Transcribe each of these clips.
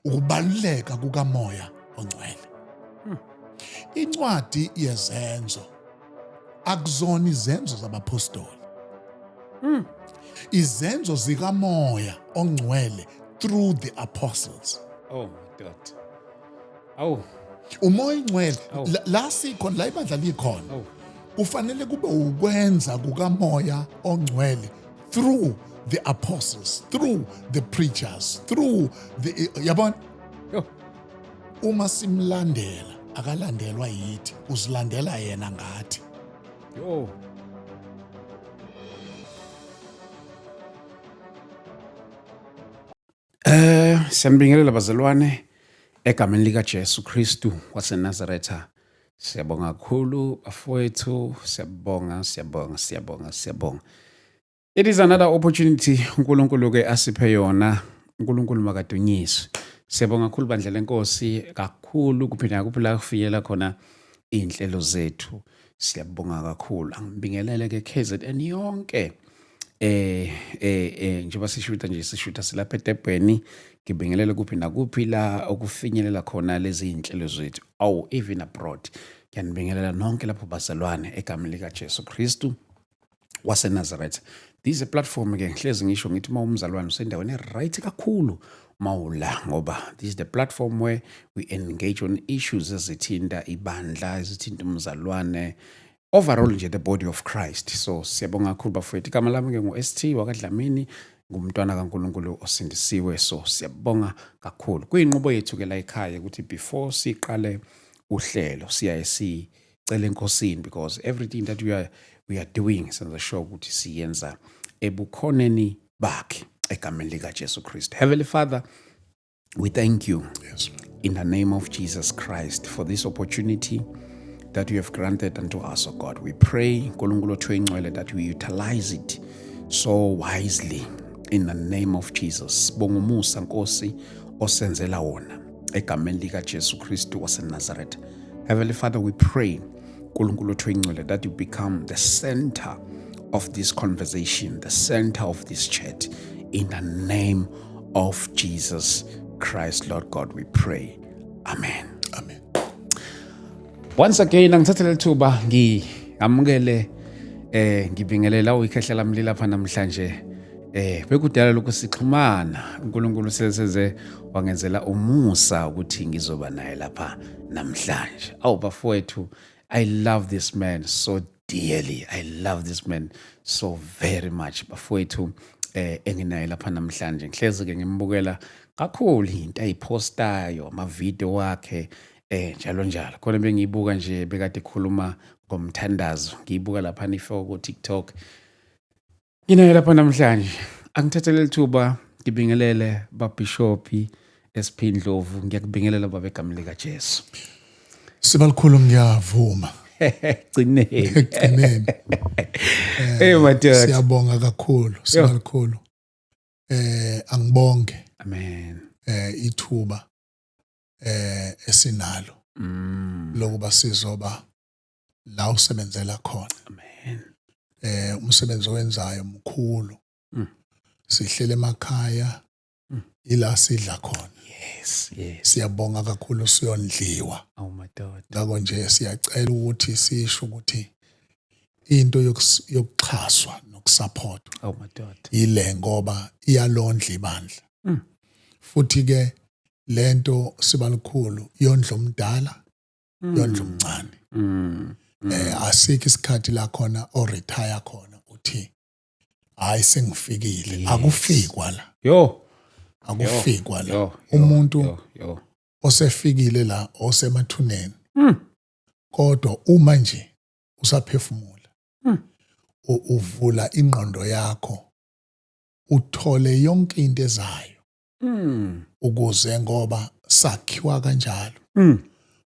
ukubaluleka kukaMoya oNgcwele. Incwadi yezenzo akuzona izenzo zabapostoli. Izenzo zikaMoya oNgcwele through the apostles. Oh my God. Oh. Umoya oNgcwele la sikhona la ibandla likhona. Kufanele kube ukwenza kukaMoya oNgcwele through the apostles, through the preachers, through the yabona. Uma simlandela akalandelwa yithi, usilandela yena ngathi. Yo. Siyambingelela bazalwane egameni lika Jesu Kristu waseNazaretha. Siyabonga kakhulu bafowethu, siyabonga. It is another opportunity uNkulunkulu ke asiphe yona. uNkulunkulu makadunyiswe. Siyabonga kakhulu bandla lenkosi kakhulu kuphinda kuphela kufikela khona inhlelo zethu. Siyabonga kakhulu. Angibingelele ke KZN yonke. Njengoba sishuta silapha eTebheni, ngibingelele kuphinda kuphila okufinyelela khona lezi inhlelo zethu. Even abroad. Ngiyanibingelela nonke lapho bazalwane egameni lika Jesu Kristu waseNazaretha. This is a platform ke ngihlezi ngisho ngithi umzalwane usendaweni right kakhulu mawula ngoba this is the platform where we engage on issues ezithinta ibandla, ezithinta umzalwane, overall nje the body of Christ. So siyabonga kakhulu bafowethu. Igama lami ke ngo-ST wakadlamini, ngumntwana kaNkulunkulu osindisiwe. So siyabonga kakhulu. Kuyinqubo yethu ke la ekhaya ukuthi before siqale uhlelo siyaye sicela enkosini, because everything that we are doing senza sure ukuthi siyenza ebukhoneni bakhe egameni lika Jesu Christ. Heavenly Father, we thank you in the name of Jesus Christ for this opportunity that you have granted unto us, O God. We pray uNkulunkulu wethu oyingcwele that we utilize it so wisely in the name of Jesus. Bonga umusa Nkosi osenzela wona egameni lika Jesu Kristu waseNazaretha. Heavenly Father, we pray uNkulunkulu wethu oyingcwele that you become the center of this conversation, the center of this chat, in the name of Jesus Christ, Lord God, we pray. Amen. Amen. Once again, angithathele ithuba ngiamukele ngibingelela uyikhehla lami lapha namhlanje. Bekudala lokho sixhumana, uNkulunkulu seze wangenzela umusa ukuthi ngizoba naye lapha namhlanje. Bafowethu, I love this man so dearly. I love this man so very much. Bafowethu enginaye lapha namhlanje. Ngihlezi ke ngimbukela kakhulu into ayipostayo, ama-video wakhe njalo. Khona bengiyibuka nje bekade ekhuluma ngomthandazo. Ngiyibuka lapha ifoko ku TikTok. Nginaye lapha namhlanje. Angithathele ithuba ngibingelele baBishophi SP Ndlovu. Ngiyakubingelela baba egameni lika Jesu. Sibalikhulu ngiyavuma. Gcineni. Madoda. Siyabonga kakhulu, sibalikhulu. Angibonge. Amen. Ithuba esinalo. Lokuba sizoba la usebenzela khona. Amen. Umsebenzi owenzayo mkhulu. Sihlele emakhaya ila sidla khona. Yes. Siyabonga kakhulu siyondliwa. Madoda. Ngakho nje siyacela ukuthi sisho ukuthi into yokuxhaswa nokusupportwa madoda. Ile ngoba iyalondla ibandla. Futhi ke lento sibalikhulu yondla omdala, yondla omncane. Asikho isikhathi la khona o retire khona uthi hayi sengifikile. Akufikwa la. Akufikwa la. Umuntu osefikile la osemathuneni. Kodwa uma nje usaphefumula, uvula ingqondo yakho, uthole yonke into ezayo. Ukuze ngoba sakhiwa kanjalo.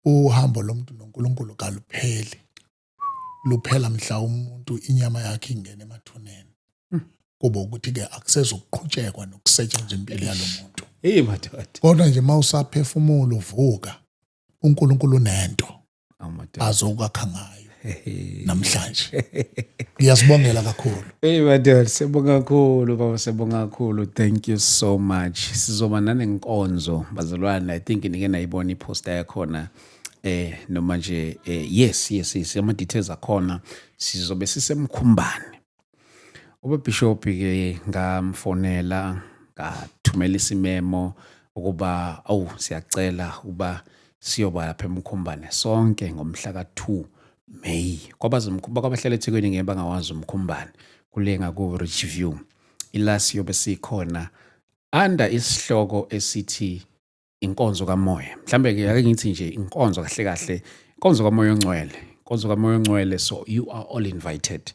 Uhambo lomuntu noNkulunkulu kalupheli. Luphela mhla umuntu inyama yakhe ingene emathuneni. Kuba ukuthi ke akusezokuqhutshekwa nokusetshenzwa impilo yalomuntu. Madoda. Kodwa nje mawusaphefumula uvuka, uNkulunkulu unento azokwakha ngayo. namhlanje. Ngiyasibongela kakhulu. Hey madod, siyabonga kakhulu baba, siyabonga kakhulu. Thank you so much. Sizoba nanenkonzo bazalwane. I think nike nayibona iposter yakhona noma nje yes ama details akhona. Sizobe sisemkhumbane. Ubishop ke ngamfonela ngathumela isimemo ukuba siyacela uba siyoba lapha emkhumbane sonke ngomhla ka2 May. Kwabahlala eThekwini ngeke bangawazi umkhumbane kulenga ku Richview. Ila siyobe sikhona under isihloko esithi inkonzo kamoya. Mhlambe ke ake ngithi nje inkonzo kahle kahle, inkonzo kamoya ongcwele. Inkonzo kamoya ongcwele, so you are all invited.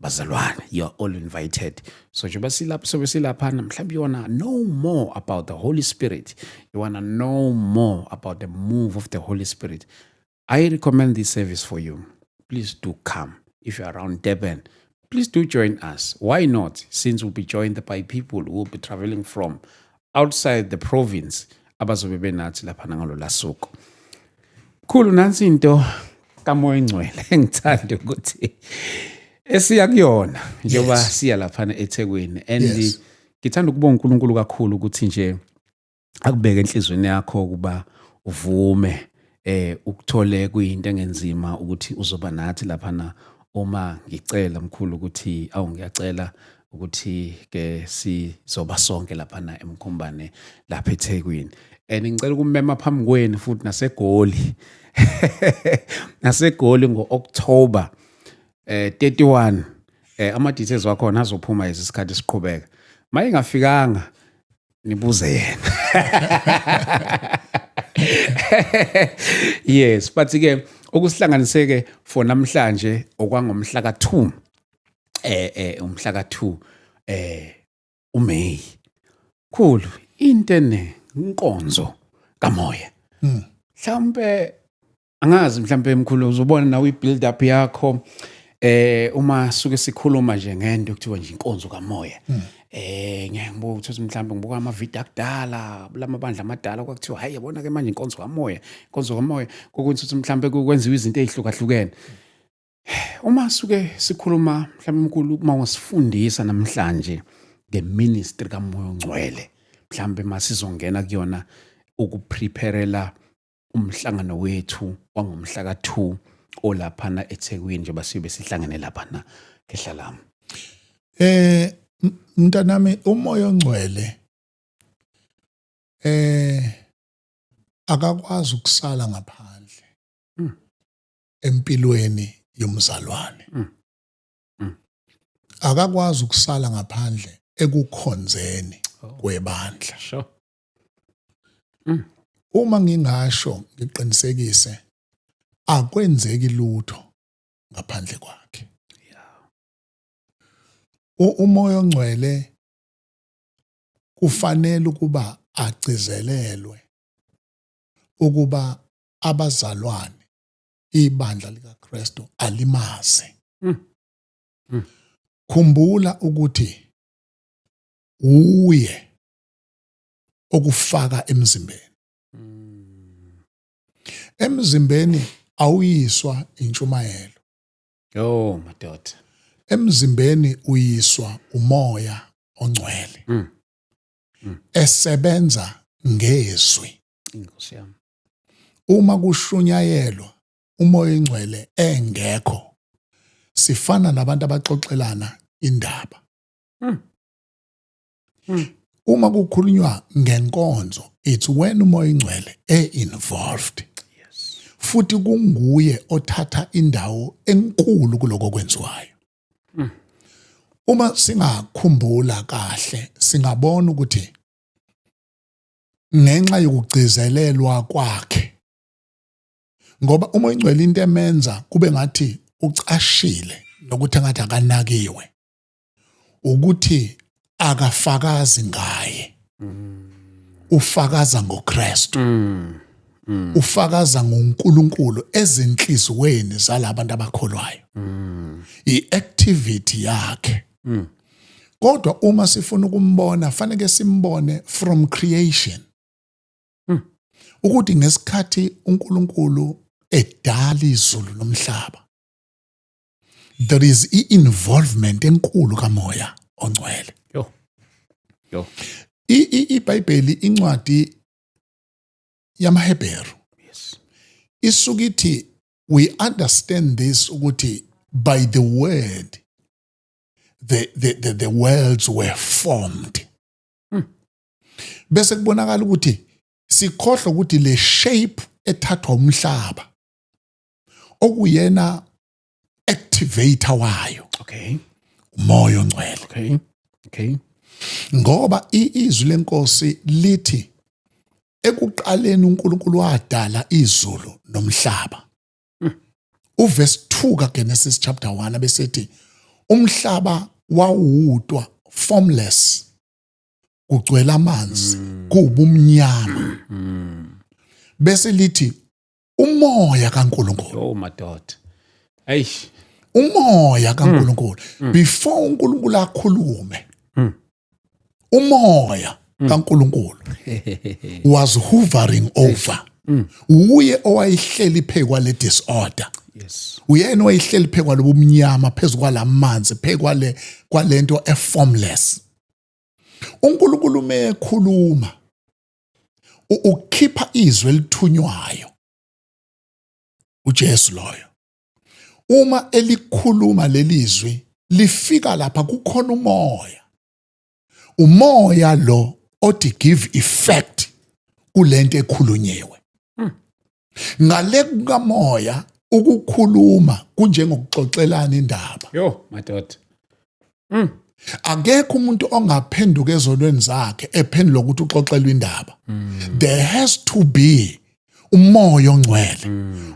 Bazalwane, you are all invited. So njengoba silapha sobe silapha mhlawumbe you wanna know more about the Holy Spirit. You wanna know more about the move of the Holy Spirit. I recommend this service for you. Please do come. If you're around Durban, please do join us. Why not? Since we'll be joined by people who will be traveling from outside the province. Abazobe benathi lapha ngalo lasuku. Khulu nansi into kamoya engcwele engithanda ukuthi esiya kuyona njengoba siya lapha eThekwini and ngithanda ukubonga uNkulunkulu kakhulu ukuthi nje akubeke enhlizweni yakho kuba uvume ukuthole kuyinto engenzima ukuthi uzoba nathi lapha na uma ngicela mkhulu ukuthi ngiyacela ukuthi ke sizoba sonke lapha na emkhumbane lapha eThekwini and ngicela ukumema phambi kwenu futhi nasegoli ngo-October 31 ama details wakhona azophuma isikhathi siqhubeka. Maye ngafikanga nibuze yena. Yes, but ke ukusihlanganiseke for namhlanje okwangomhla ka2 umhla ka2 uMay. Cool. Intene inkonzo kamoya. Mhlambe angazi mhlambe emkhulu uzobona nawe ibuild up yakho uma suke sikhuluma nje ngento kuthiwa nje inkonzo kamoya. Ngiyabuka ukuthi mhlambe ngibuka ama video akudala lamabandla amadala kwakuthiwa hayi yabona ke manje inkonzo kamoya kokuthi mhlambe kwenziwa izinto ezihlukahlukene. Uma suke sikhuluma mhlambe umkhulu uma wasifundisa namhlanje ngeministry kamoya ongcwele, mhlambe masizongena kuyona ukupreparela umhlangano wethu wangomhla ka2 olaphana eThekwini njengoba sibe sihlangene lapha na eHlalama. Mntanami, umoya ongcwele akakwazi ukusala ngaphandle empilweni yomzalwane. Akakwazi ukusala ngaphandle ekukhonzeni kwebandla. Sure. Uma ngingasho ngiqinisekise akwenzeki lutho ngaphandle kwakhe. Umoya ongcwele kufanele ukuba agcizelelwe ukuba abazalwane ibandla likaKristu alimaze. Khumbula ukuthi uye okufaka emzimbeni. Emzimbeni awuyiswa intshumayelo. Madoda. Emzimbeni uyiswa umoya ongcwele. Esebenza ngezwi. Inkosi yami. Uma kushunyayelwa umoya ongcwele engekho, sifana nabantu abaxoxelana indaba. Uma kukhulunywa ngenkonzo, it's when umoya ongcwele involved. Futhi kunguye othatha indawo enkulu kuloko kwenziwayo. Uma singakhumbula kahle, singabona ukuthi ngenxa yokugcizelelwa kwakhe, ngoba umoya ongcwele into emenza kube ngathi ucashile nokuthi engathi akanakiwe, ukuthi akafakazi ngaye, ufakaza ngoKristu. Ufakaza ngoNkulunkulu ezinhlizweni zalabantu abakholwayo. I-activity yakhe. Kodwa uma sifuna ukumbona fanele simbone from creation. Ukuthi ngesikhathi uNkulunkulu edala izulu nomhlaba, there is involvement enkulu kamoya ongcwele. Yo. iBhayibheli incwadi yamaHebheru Yes. isukithi we understand this ukuthi by the word the worlds were formed. Bese kubonakala ukuthi sikhohlwa ukuthi le shape ethathwa umhlaba okuyena activator wayo Okay. umoya ongcwele. Okay. Ngoba izwi lenkosi lithi ekuqaleni uNkulunkulu wadala izulu nomhlaba. Uverse 2 kaGenesis chapter 1 abesethi umhlaba wawudwa formless kugcwele amanzi kubumnyama. Bese lithi umoya kaNkulunkulu. Oh madoda. Eish. Umoya kaNkulunkulu before uNkulunkulu akhulume. Umoya kaNkulunkulu was hovering over. Uye owayihleli phekwa le disorder. Yes. Uyena owayihleli phekwa lobumnyama phezukwa lamanzi phekwa kwalento eformless. uNkulunkulu mekhuluma ukhipha izwi elithunywayo. uJesu loyo. Uma elikhuluma lelizwi lifika lapha kukhona umoya. Umoya lo othi give effect kulento ekhulunyiwe. Ngale kukamoya ukukhuluma kunjengokuxoxelana indaba. Yo madoda. Akekho umuntu ongaphenduka ezonweni zakhe ephendula ukuthi uxoxelwe indaba. There has to be umoya ongcwele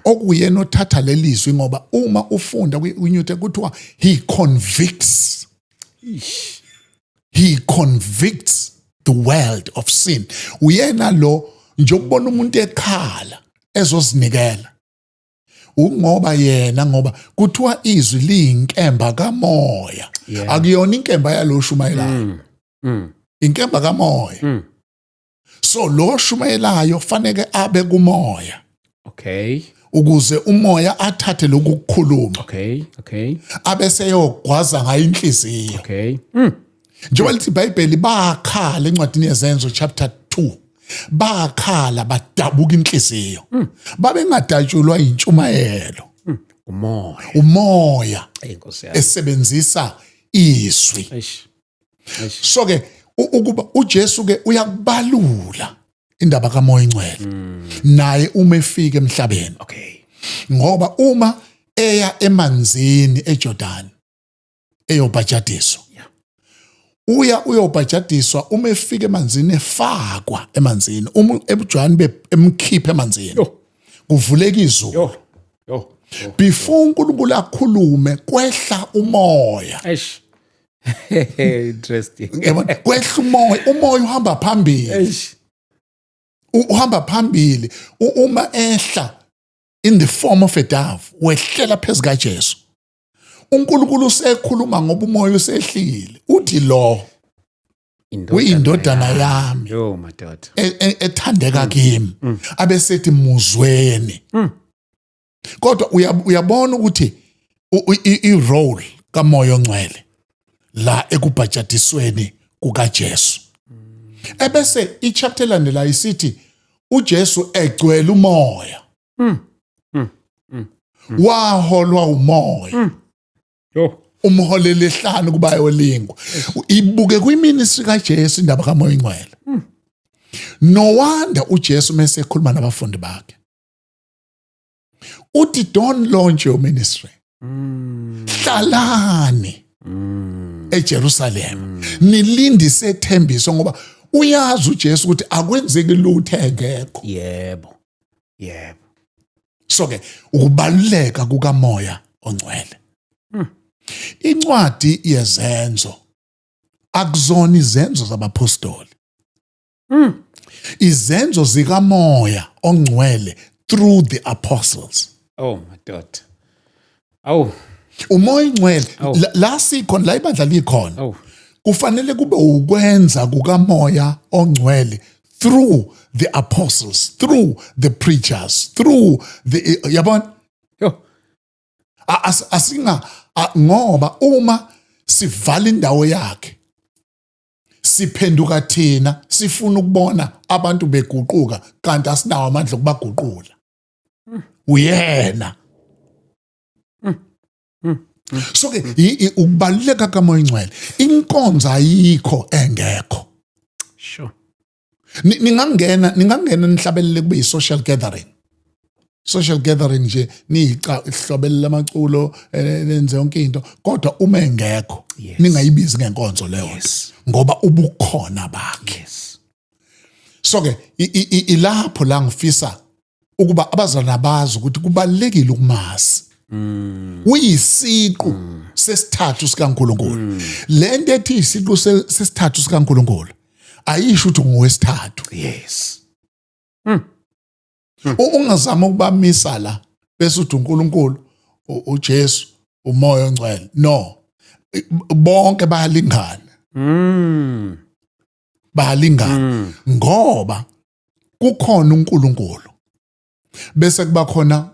okuyena othatha lelizwi ngoba uma ufunda kwiNyuthe kuthiwa he convicts. He convicts the world of sin. Uyena lo nje ukubona umuntu ekhala ezozinikela. Ngoba kuthiwa izwi liyinkemba kamoya. Akuyona inkemba yalo shumayelayo. Inkemba kamoya. So lo shumayelayo fanele abe kumoya. Okay. Ukuze umoya athathe lokukhuluma. Okay. Abese yogwaza ngayo inhliziyo. Okay. Njengoba lithi iBhayibheli bakhala encwadini yezenzo chapter 2. Bakhala badabuka inhliziyo. Babengadatshulwa intshumayelo. Umoya esebenzisa izwi. So ke ukuba uJesu ke uyakubalula indaba kamoya ongcwele. Naye uma efika emhlabeni. Okay. Ngoba uma eya emanzini eJordan eyobhajadiswa. Uyobhajadiswa uma efika emanzini efakwa emanzini. Uma ebuJohane emkhipha emanzini. Kuvuleka izulu. Before uNkulunkulu akhulume kwehla umoya. Eish. Interesting. Kwehla umoya uhamba phambili. Eish. Uhamba phambili uma ehla in the form of a dove wehlela phezu kaJesu. uNkulunkulu usekhuluma ngoba umoya usehlile. Uthi lo uyindodana yami. Yo madoda. Ethandeka kimi. Abesethi muzweni. Kodwa uyabona ukuthi i-role kamoya ongcwele la ekubhajadisweni kukaJesu. Ebese ichapter landela isithi uJesu egcwele umoya. Waholwa umoya. Umholele hlanu kuba yolingwa. Ibuke kwiministry kaJesu indaba kamoya ongcwele. No wonder uJesu mase ekhuluma nabafundi bakhe. Uthi don't launch your ministry. Hlalani eJerusalem. Nilindise ithembiso ngoba uyazi uJesu ukuthi akwenzeki lutho engekho. Yebo. So ke ukubaluleka kukamoya ongcwele. Incwadi yezenzo akuzona izenzo zabapostoli. Izenzo zikamoya ongcwele through the apostles. Oh madoda. Oh. Umoya ongcwele la sikhona la ibandla likhona. Oh. Kufanele kube ukwenza kukamoya ongcwele through the apostles, through the preachers, through the yabona. Yo. Ngoba uma sivala indawo yakhe siphenduka thina sifuna ukubona abantu beguquka kanti asinawo amandla okubaguqula. Uyena. So ke ukubaluleka kaMoya Ingcwele inkonzo ayikho engekho. Sure. Ningangena nihlabelele kube social gathering. Social gathering nje nihlobela amaculo lenze yonke into kodwa uma engekho ningayibizi ngenkonzo leyo ngoba ubukhona bakhe. So ke ilapho la ngifisa ukuba abazalwane bazi ukuthi kubalekile ukumazi. Uyisiqu sesithathu sikaNkulunkulu. Lento ethi isiqu sesithathu sikaNkulunkulu ayisho ukuthi ngowesithathu. Yes. Ungazama ukubamisa la bese uthi uNkulunkulu, uJesu, uMoya oNgcwele. No. Bonke bayalingana. Bayalingana ngoba kukhona uNkulunkulu. Bese kuba khona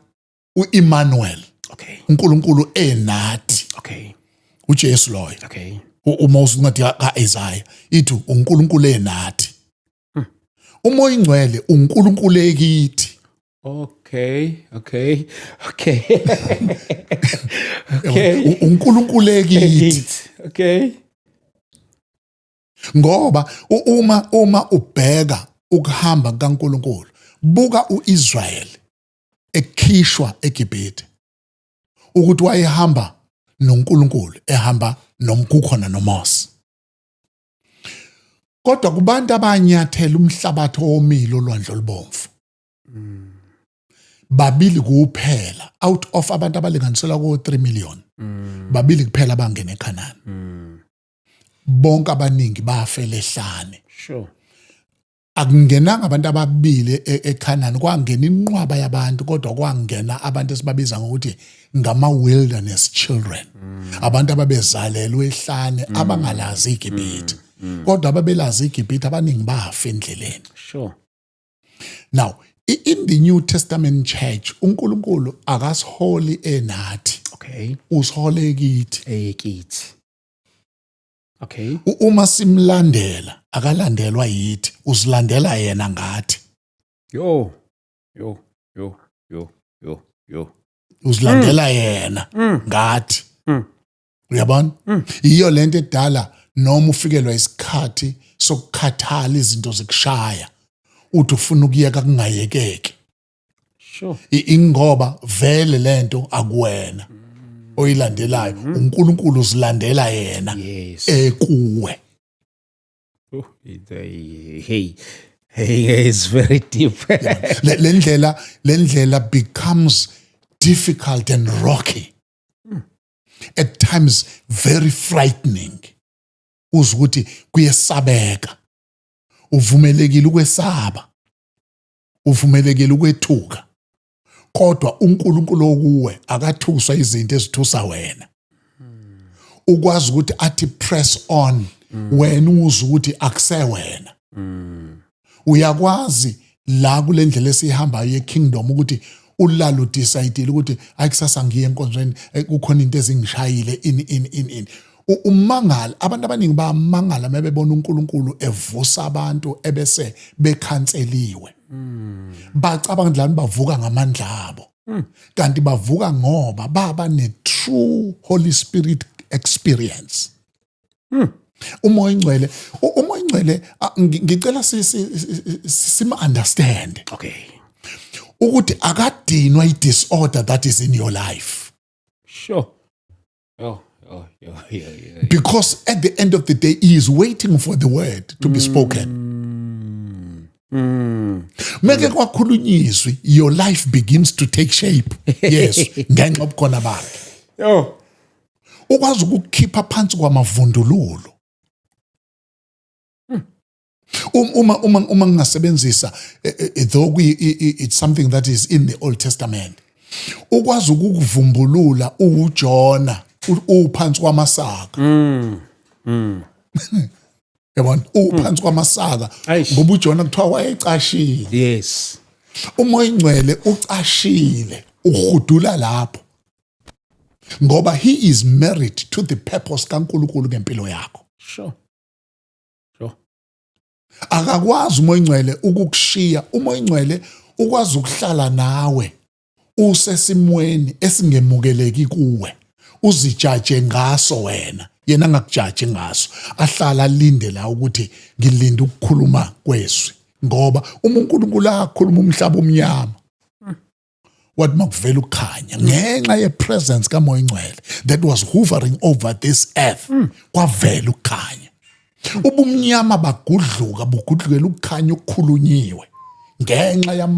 uEmmanuel. Okay. uNkulunkulu enathi. Okay. uJesu loyo. Okay. Uma usungathi kaIsaiah ithi uNkulunkulu enathi. uMoya Ingcwele uNkulunkulu ekithi. Okay. Okay. uNkulunkulu ekithi. Okay. Ngoba uma ubheka ukuhamba kaNkulunkulu, buka uIsrayeli ekhishwa eGibhithe. Ukuthi wayehamba noNkulunkulu, ehamba nomkukhona noMose. Kodwa kubantu abanyathela umhlabathi owomile olwandle olubomvu. Babili kuphela out of abantu abalinganiselwa ku 3 million. Babili kuphela bangena eKhanani. Bonke abaningi bafela ehlane. Sure. Akungenanga abantu ababili eKhanani, kwangena inqwaba yabantu kodwa kwangena abantu esibabiza ngokuthi ngama wilderness children. Abantu ababezalelwe ehlane abangalazi iGibhithe. Kodwa ababelazi iGibhithe abaningi bafa endleleni. Sure. Now, in the New Testament church, uNkulunkulu akasiholi enathi. Okay. Usihole kithi. Ekithi. Okay. Uma simlandela, akalandelwa yithi, usilandela yena ngathi. Yo. Usilandela yena ngathi. Uyabona? Iyo lento edala noma ufikelwa isikhathi sokukhathala izinto zikushaya. Uthi ufuna ukuyeka kungayekeki. Sure. Ingoba vele lento akuwena oyilandelayo, uNkulunkulu usilandela yena ekuwe. Oh, hey, it's very deep. Lendlela becomes difficult and rocky. At times very frightening. Uzukuthi kuyesabeka. Uvumelekile ukwesaba. Uvumelekile ukwethuka. Kodwa uNkulunkulu okuwe akathuswa izinto ezithusa wena. Ukwazi ukuthi athi press on wena uzwe ukuthi akusewena. Uyakwazi la kule ndlela esihambayo ye-kingdom ukuthi ulala udecide ukuthi ayikusasa ngiye enkonzweni kukhona into ezingishayile in. Umangala, abantu abaningi bamangala mebebona uNkulunkulu evusa abantu ebese bekhanseliwe. Bacabanga dlani bavuka ngamandla abo. Kanti bavuka ngoba baba ne-true Holy Spirit experience. uMoya Ingcwele ngicela sim-understand. Okay. Ukuthi akadinwa i-disorder that is in your life. Sure. Yeah. Because at the end of the day, he is waiting for the word to be spoken. Meke kwakhulunyiswe, your life begins to take shape. Yes, ngenxa obukhona bakhe. Yo. Ukwazi ukukhipha phansi kwamavundululo. Uma ngingasebenzisa though it's something that is in the Old Testament. Ukwazi ukukuvumbulula uJona uphansi kwamasaka. Yabona uphansi kwamasaka ngoba uJona kuthiwa wayecashile. ngoba he is married to the purpose kaNkulunkulu ngempilo yakho. Sure. Akakwazi umoya ongcwele ukukushiya. Umoya ongcwele ukwazi ukuhlala nawe usesimweni esingemukeleki kuwe, uzijaje ngaso wena, yena angakujaji ngaso, ahlala alinde la ukuthi ngilinda ukukhuluma kwezwi, ngoba uNkulunkulu akhuluma umhlaba omnyama wathi makuvela ukukhanya ngenxa yepresence kamoya ongcwele that was hovering over this earth. Kwavela ukukhanya, ubumnyama bagudluka bugudlukela ukukhanya okukhulunyiwe ngenxa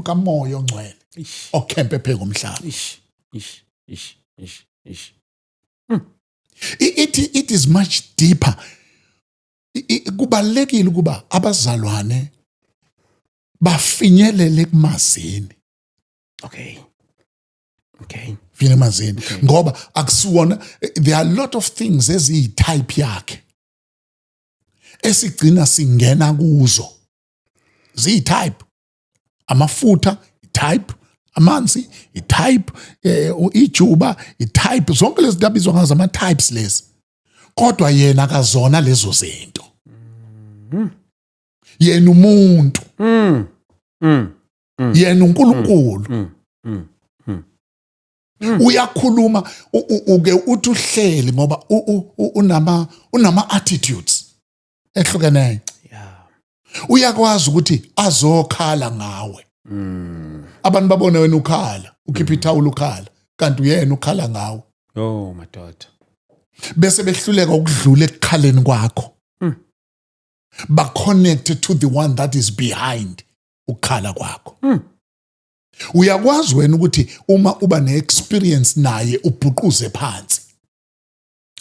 kamoya ongcwele okhempe phezu komhlaba. It is much deeper. Kubalekile ukuba abazalwane bafinyelele kumazini. Okay. Finyelele kumazini ngoba akusiwona, there are a lot of things eziyi-type yakhe esigcina singena kuzo. Ziyi-type. Amafutha, i-type. Amanzi, i-type. Ijuba, i-type. Zonke lezi ndabizwa ngazo ama-types lezi. Kodwa yena akazona lezo zinto. Yena umuntu. Yena uNkulunkulu. Uyakhuluma uke uthi uhleli ngoba unama-attitudes ehlukeneyo. Uyakwazi ukuthi azokhala ngawe. Abantu babone wena ukhala, ukhipha ithawula ukhala, kanti uyena ukhala ngawe. Oh madoda. Bese behluleka ukudlula ekukhaleni kwakho. Ba connected to the one that is behind ukukhala kwakho. Uyakwazi wena ukuthi uma uba ne-experience naye ubhuquze phansi.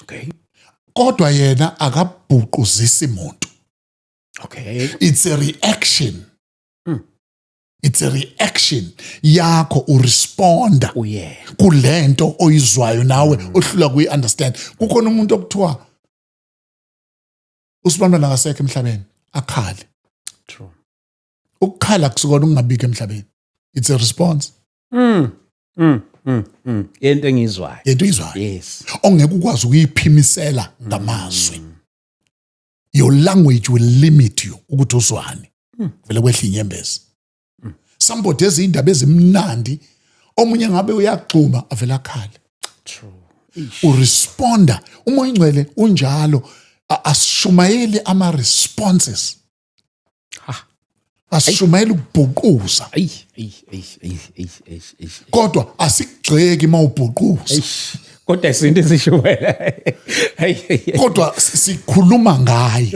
Okay. Kodwa yena akabhuquzisi umuntu. Okay. It's a reaction. It's a reaction yakho uresponda kulento oyizwayo nawe ohlula kuyi-understand. Kukhona umuntu okuthiwa usibambana ngasekho emhlabeni akhale. True. Ukukhala kusukona ukungabikho emhlabeni. It's a response. Into engizwayo. Into uyizwayo. Yes. Ongeke ukwazi ukuyiphimisela ngamazwi. Your language will limit you ukuthi uzwane. Vele kwehla inyembezi. Somebody ezindaba ezimnandi omunye ngabe uyagxuma avela akhale. True. Uresponda. Umoya ongcwele unjalo, asishumayeli ama responses. Asishumayeli ukubhuquza. Kodwa asikugxeki mawubhuquza. Kodwa izinto ezishumayela. Kodwa sikhuluma ngaye.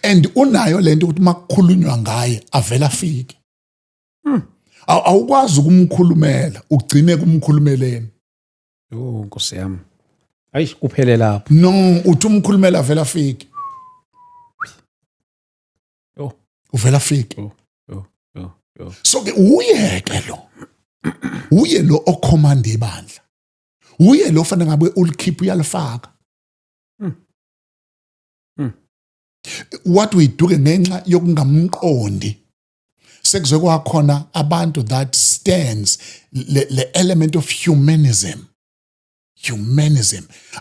And unayo lento ukuthi makukhulunywa ngaye avela afike. Awukwazi ukumkhulumela ugcine kumkhulumeleni. Nkosi yami. Kuphele lapho. No, uthi umkhulumela avela afike. Uvela afike. So ke uyeke lo. Uye lo ocommand ibandla. Uye lo fanele ngabe ulikhipha uyalifaka. What we do ngenxa yokungamqondi. Sekuzwe kwakhona abantu that stands le element of humanism.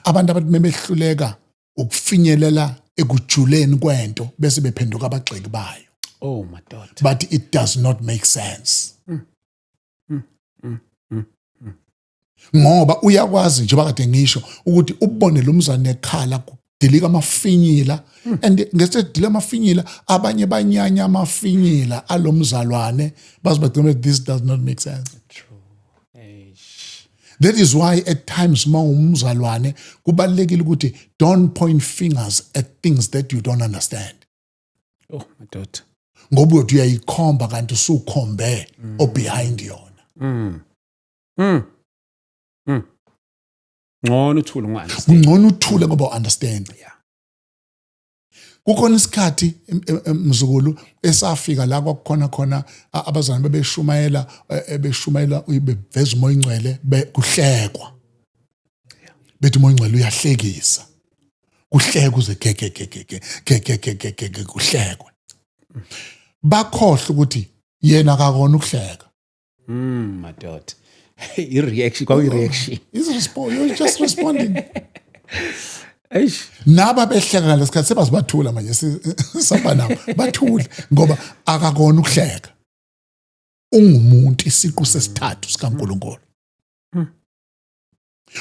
Abantu abathi mebehluleka ukufinyelela ekujuleni kwento bese bephenduka abagxeki bayo. Oh my God. But it does not make sense. Ngoba uyakwazi nje bakade ngisho ukuthi ubone lo mzane ekhala kudilika amafinyila and ngesedila amafinyila abanye banyanya amafinyila alomzalwane bazibagcina this does not make sense. True. That is why at times umzalwane kubalekile ukuthi don't point fingers at things that you don't understand. Oh my God. Ngoba uthi uyayikhomba kanti usukhombe o behind yona. Ngcono uthule ngwane. Kungcono uthule ngoba understand. Kukhona isikhathi mzukulu esafika la kwakukhona khona abazana bebeshumayela beveza umoya ongcwele kuhlekwa. Bethi umoya ongcwele uyahlekisa. Kuhlekwa uze kuhlekwe. Bakhohle ukuthi yena akakona ukuhleka. Madoda. I-reaction, kwakuyi-reaction. You're just responding. Eish. Naba behleka lesikhathi sebazibathula manje sihamba nabo bathule ngoba akakona ukuhleka. Ungumuntu isiqu sesithathu sikaNkulunkulu.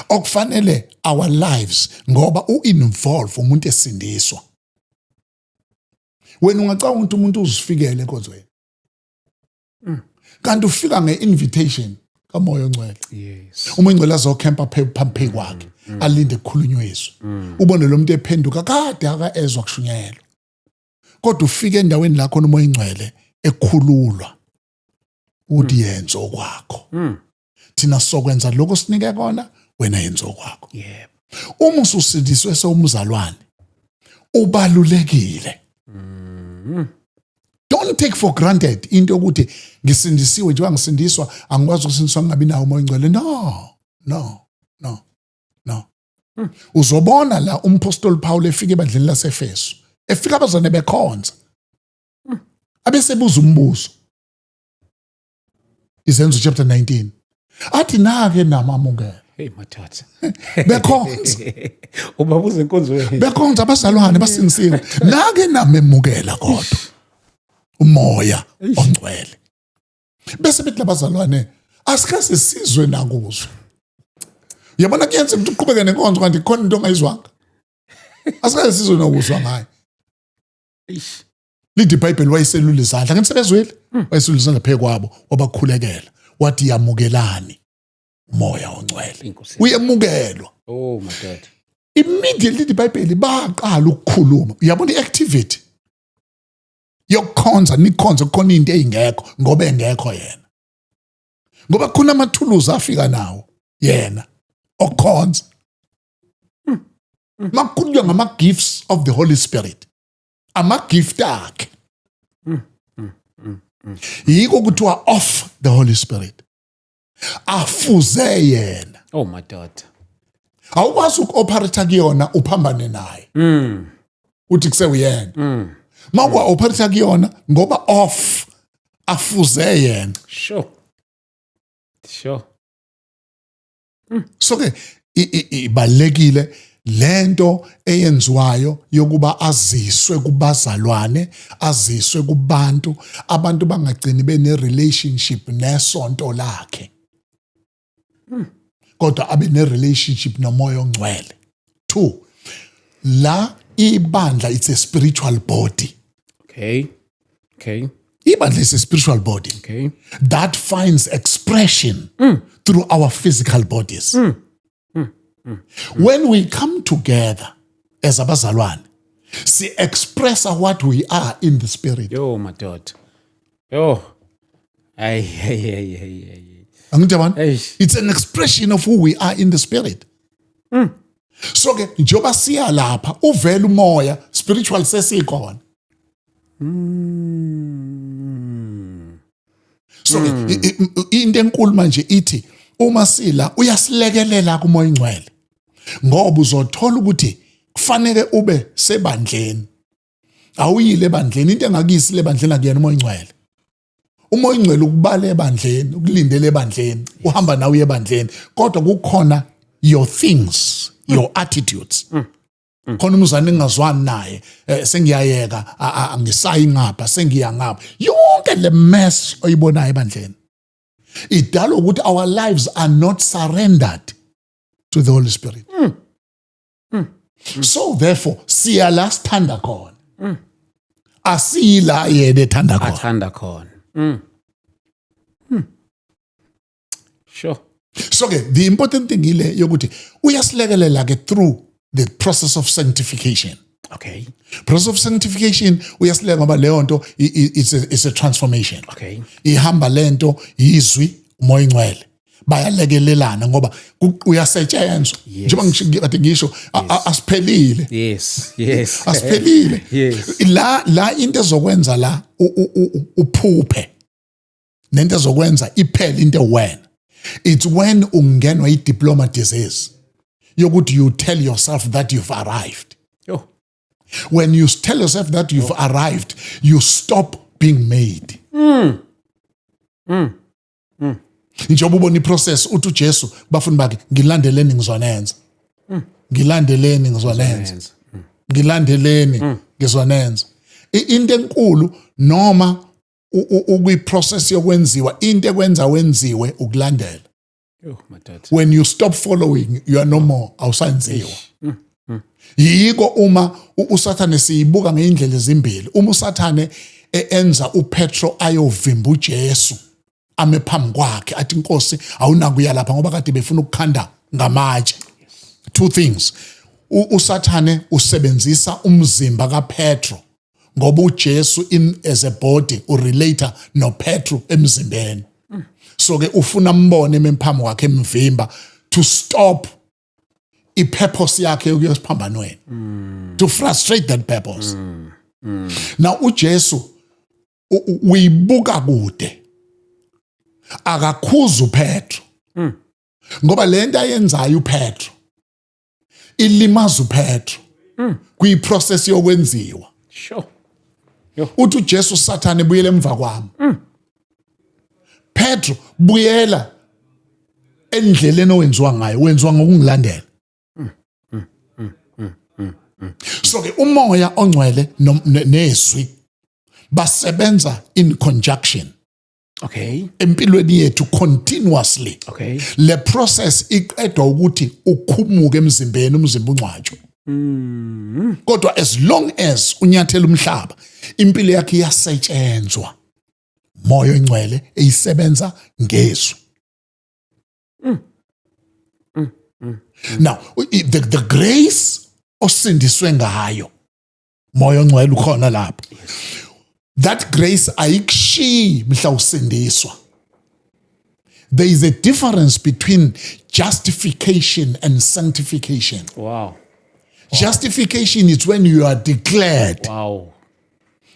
Okufanele our lives ngoba uinvolve umuntu esindiswa. Wena ungacanga ukuthi umuntu uzifikele enkonzweni. Kanti ufika nge-invitation kaMoya oNgcwele. Yes. Umoya oNgcwele azokhampa phambi kwakhe alinde ukukhulunywa izwi. Ubone lo muntu ephenduka kade akaezwa kushunyayelwa. Kodwa ufika endaweni la khona umoya oNgcwele ekhululwa. Uthi yenza okwakho. Thina sokwenza lokho sinike kona wena yenza okwakho. Yebo. Uma ususindiswe sewumzalwane ubalulekile. Don't take for granted into ukuthi ngisindisiwe njengoba ngisindiswa angikwazi ukusindiswa ngingabi nawo umoya oNgcwele. No. Uzobona la umpostoli Paul efika ebandleni laseFeso. Efika abazane bekhonza. Abesebuza umbuzo. Izenzo chapter 19. Athi nake namamukela. Hey mathatha. Bekhonza. Ubabuza enkonzweni. Bekhonza abazalwane basindisiwe. Nake namemukela kodwa. Umoya oNgcwele. Bese bethi labazalwane asikase sizwe nakuzo. Yabona kuyenza ukuthi uqhubeke nenkonzo kanti khona into ongayizwanga. Asikase sizwe nakuzwa ngayo. Eish. Lithi iBhayibheli wayiselula izandla ngemsebezweni. Wayiselula izandla phe kwabo wabakhulekela. Wathi yamukelani umoya oNgcwele. Inkosi. Uyemukelwa. Oh my God. Immediately iBhayibheli baqala ukukhuluma. Uyabona iactivity yokukhonza nikhonza khona into eyingekho ngoba engekho yena. Ngoba khona amathuluzi afika nawo yena okukhonza. Makukhulunywa ngama gifts of the Holy Spirit. Ama gift akhe. Yiko kuthiwa of the Holy Spirit. Afuze yena. Oh my God. Awukwazi ukuoperate kuyona uphambane naye. Uthi kuse uyena. Makwa operate kuyona ngoba off afuze yena. Sure. So ke ibalekile lento eyenziwayo yokuba aziswe kubazalwane, aziswe kubantu, abantu bangagcini bene relationship nesonto lakhe. Kodwa abe ne relationship nomoya oNgcwele. 2. La ibandla it's a spiritual body. Okay. Ibandla is a spiritual body. Okay. That finds expression through our physical bodies. When we come together as abazalwane, si express what we are in the spirit. Yo my God. Yo. Ay. Angijabana? Eish. It's an expression of who we are in the spirit. So ke njoba siya lapha uvela umoya spiritual sesikhona. So into enkulu manje ithi uma sila uyasilekelela kumoya oNgcwele. Ngoba uzothola ukuthi kufanele ube sebandleni. Awuyile ebandleni into engakuyisi lebandleni akuyena umoya oNgcwele. Umoya oNgcwele ukubala ebandleni, ukulindele ebandleni, uhamba nawe ebandleni, kodwa kukhona your things, your attitudes. Khona umzane engazwani naye, sengiyayeka, angisayi ngapha, sengiya ngapha. Yonke le mess oyibonayo ebandleni. Idala ukuthi our lives are not surrendered to the Holy Spirit. So therefore, siya la sithanda khona. Asila yena ethanda khona. Athanda khona. Sure. So the important thing ile yokuthi uyasilekelela ke through the process of sanctification. Okay. Process of sanctification uyasilekelela ngoba leyo nto it's a transformation. Okay. Ihamba lento izwi umoya oNgcwele. Bayalekelelana ngoba uyasetshenzwa. Njengoba ngikade ngisho asiphelile. Yes. Asiphelile. Yes. La into ezokwenza la uphuphe. Nento ezokwenza iphele into wena. It's when ungenwa i-diploma disease. Yokuthi you tell yourself that you've arrived. Yo. When you tell yourself that you've arrived, you stop being made. njengoba ubona iprocess uthi uJesu bafundi bakhe ngilandeleni ngizonenza. Ngilandeleni ngizonenza. Ngilandeleni ngizonenza. Into enkulu noma ukuyiprocess yokwenziwa into ekwenza wenziwe ukulandela. When you stop following you are no more awusanziwa. Yiko uma uSathane siyibuka ngeindlela ezimbili. Uma uSathane enza uPetro ayovimba uJesu ame phambi kwakhe athi inkosi awunakuya lapha ngoba kade befuna ukukhanda ngamatshe. Two things. uSathane usebenzisa umzimba kaPetro ngoba uJesu in as a body urelater noPetro emzimbeni. So ke ufuna mbone emphambi kwakhe emvimba to stop ipurpose yakhe yokuyosiphambanweni. To frustrate that purpose. Now uJesu uyibuka kude. Akakhuza uPetro. Ngoba lento ayenzayo uPetro ilimaza uPetro kuyiprocess yokwenziwa. Sure. Uthi uJesu Sathane buyele emva kwami. Petro buyela endleleni owenziwa ngayo, wenziwa ngokungilandela. So ke umoya ongcwele nezwi basebenza in conjunction. Okay. Empilweni yethu continuously. Okay. Le process iqedwa ukuthi ukhumuke emzimbeni umzimba ungcwatshwe. Kodwa as long as unyathela umhlaba impilo yakhe iyasetshenzwa moya ongcwele eyisebenza ngezwi. Now the grace osindiswe ngayo moya ongcwele ukhona lapho. That grace ayikushi mhla usindiswa. There is a difference between justification and sanctification. Wow. Justification is when you are declared. Wow.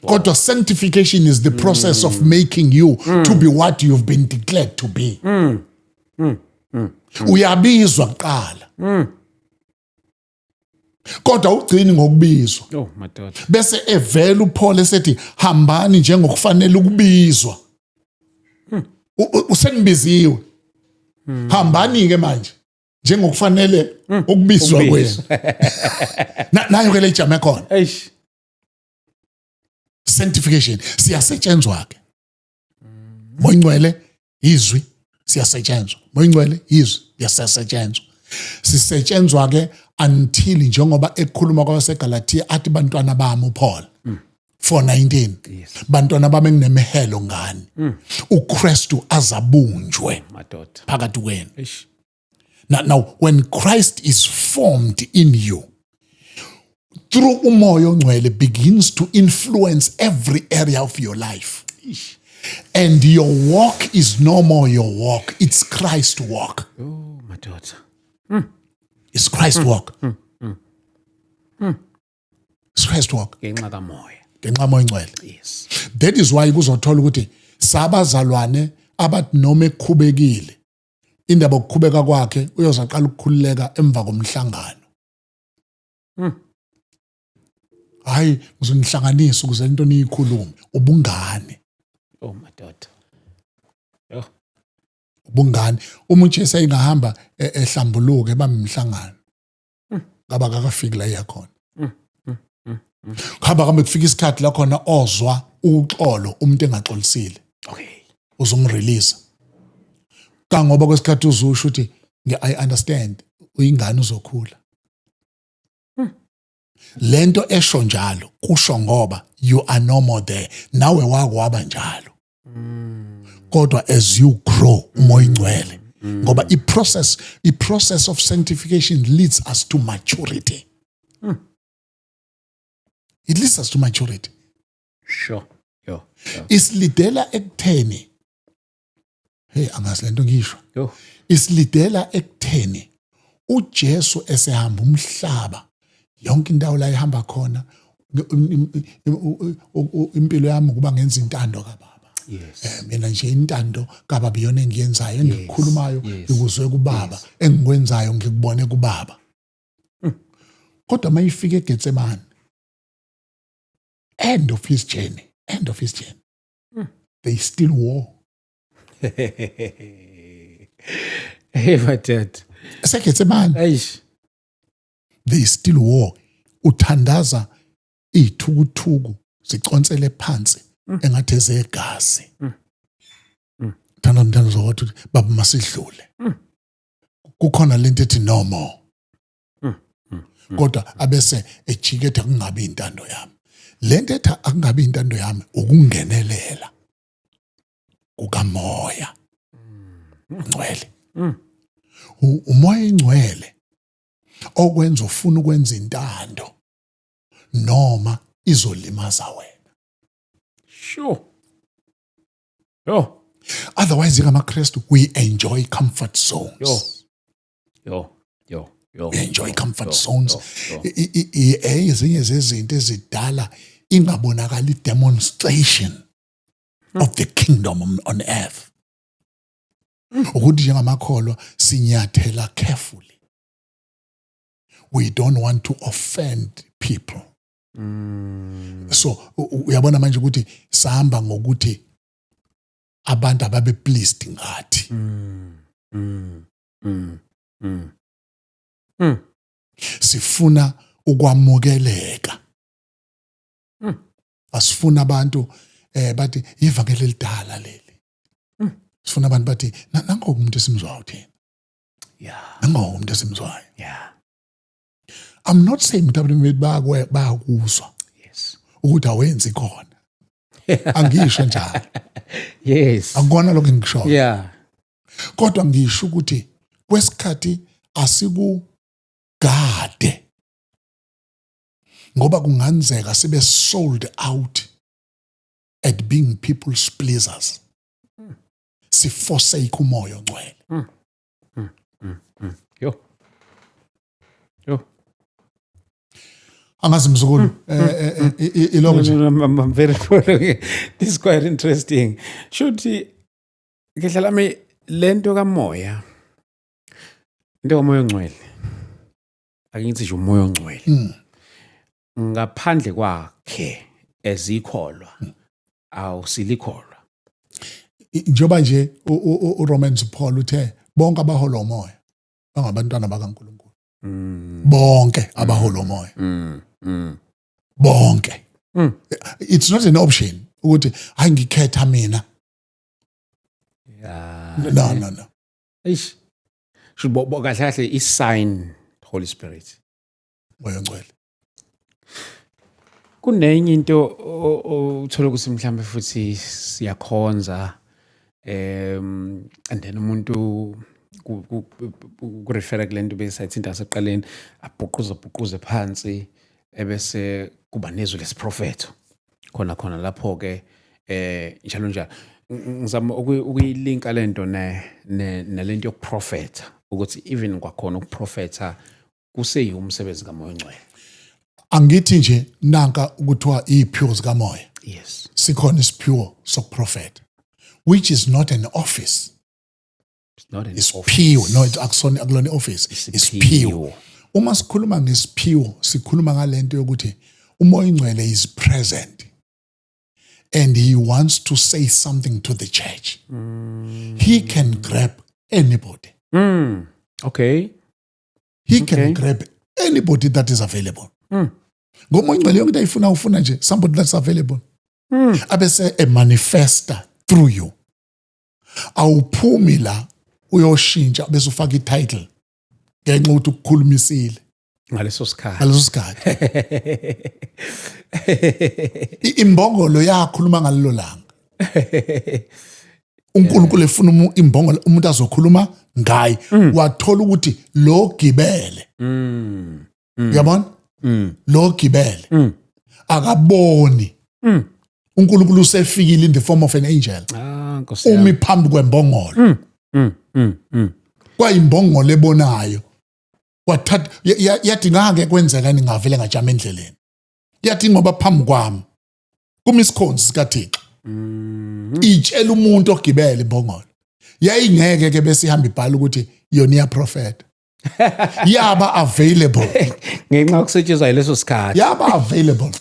Kodwa sanctification is the process of making you to be what you've been declared to be. Uyabizwa kuqala. Kodwa ugcini ngokubizwa. Oh my God. Bese evela uPaul esethi hambani njengokufanele ukubizwa. Usengibiziwe. Hambani ke manje njengokufanele ukubizwa kwenu. Nayo ke le jama khona. Eish. Sanctification siyasetshenzwa ke. Moya ngcwele izwi siyasetshenzwa. Moya ngcwele izwi siyasetshenzwa. Sisetshenzwa ke until njengoba ekhuluma kwabaseGalatia athi bantwana bami uPaul 4:19 bantwana bami enginemehelo ngani uKristu azabunjwe Madoda phakathi kwenu. Eish. Now when Christ is formed in you through umoya ongcwele begins to influence every area of your life. And your walk is no more your walk, it's Christ's walk. Oh madoda. It's Christ's walk. It's Christ's walk. Ngenxa kamoya. Ngenxa moya ngcwele. Yes. That is why kuzothola ukuthi sabazalwane abathi noma ekhubekile indaba yokukhubeka kwakhe uyozaqala ukukhululeka emva komhlangano. Hayi ngizonihlanganisa ukuze into niyikhulume ubungane. Oh madoda. Yo. Ubungane umuntu esayingahamba ehlambuluke bamhlangano. Ngaba akafiki la yakhona. Khaba kambe kufika isikhathi la khona ozwa uxolo umuntu engaxolisile. Okay. Uzomrelease. Kangoba kwesikhathi uzusho ukuthi I understand uyingane uzokhula. Lento esho njalo kusho ngoba you are no more there. Nawe wakwaba njalo. Kodwa as you grow umoya ngcwele ngoba i-process of sanctification leads us to maturity. It leads us to maturity. Sure. Yo. Isilidela ekutheni. Hey angazi lento ngisho. Yo. Isilidela ekutheni uJesu esehamba umhlaba yonke indawo la ehamba khona impilo yami kuba ngenza intando kaBaba. Yes. Mina nje intando kaBaba iyona engiyenzayo engikhulumayo ikuzwe kuBaba engikwenzayo ngikubone kuBaba. Kodwa mayifika eGetsemane end of his journey they still war. Eva dad. eseGetsemane Eish. there is still war. Uthandaza izithukuthuku ziconsele phansi engathi ezegazi. Thanda zokuthi baba masidlule. Kukhona lento ethi no more. Kodwa abese ejiketha kungabi intando yami. Lento ethi akungabi intando yami ukungenelela kukamoya ngcwele. Umoya ingcwele okwenza ufuna ukwenza intando noma izolimaza wena. Sure. Yo. Otherwise ngamaKristu we enjoy comfort zones. Yo. We enjoy comfort zones. Ezinye zezinto ezidala ingabonakala demonstration of the kingdom on earth. Ukuthi njengamakholwa sinyathela carefully. We don't want to offend people. So uyabona manje ukuthi sahamba ngokuthi abantu ababe pleased ngathi. Sifuna ukwamukeleka. Asifuna abantu bathi ivangeli elidala leli. Sifuna abantu bathi nango umuntu esimzwayo thina. Yeah. Nango umuntu esimzwayo. Yeah. I'm not saying ukuthi abantu bayakuzwa. Yes. Ukuthi awenzi khona. Angisho njalo. Yes. Akukona lokho engisho. Yeah. Kodwa ngisho ukuthi kwesikhathi asikugade. Ngoba kunganzeka sibe sold out at being people's pleasers. Siforsake umoya ongcwele. Yo. Angazi mzukulu iloko nje. I'm very following. This is quite interesting. Shuthi ngehla lami lento kamoya. Into kamoya ongcwele. Akingithi nje umoya ongcwele. Ngaphandle kwakhe ezikholwa awusilikholwa. Njoba nje uRomans Paul uthe bonke abahola umoya bangabantwana bakaNkulunkulu. Bonke abahola umoya. Bonke. It's not an option ukuthi hayi ngikhetha mina. Yeah. No. Eish. Shubo kahle is sign Holy Spirit. Moya ongcwele. Kunenye into uthola ukuthi mhlambe futhi siyakhonza and then umuntu ku-refer kulento besayithi into aseqaleni abhuquze phansi ebese kuba nezwi lesiprofetho khona lapho ke njalo ngizama ukuyilinka lento nalento yokuprofetha ukuthi even kwakhona ukuprofetha kuseyi umsebenzi kaMoya Ongcwele. Angithi nje nanka ukuthiwa ipure zikamoya. Yes. Sikhona isipure sokuprofeta which is not an office. It's pure. No, akulona office. It's pure. Uma sikhuluma ngesipure sikhuluma ngalento yokuthi uMoya Ongcwele is present and he wants to say something to the church. He can grab anybody. Okay. He can grab anybody that is available. Ngomoya Ongcwele yonke ayifuna ufuna nje somebody that's available. Abese manifesta through you. Awuphumi la uyoshintsha bese ufaka ititle ngenxa ukuthi ukukhulumisile ngaleso sikhathi. Imbongolo yakhuluma ngalelo langa. uNkulunkulu efuna imbongolo umuntu azokhuluma ngaye wathola ukuthi lo gibele. Uyabona? Lo gibele akaboni. uNkulunkulu usefikile in the form of an angel. Umi phambi kwembongolo. Kwayimbongolo ebonayo. Wathatha yathi ngake kwenzeka ningavele ngajama endleleni. Yathi ngoba phambi kwami kumisikhonzi sikaThixo. Itshela umuntu ogibele imbongolo. Yayingeke ke bese ihamba ibhala ukuthi yona iya prophet. Yaba available. Ngenxa yokusetshenziswa leso sikhathi. Yaba available.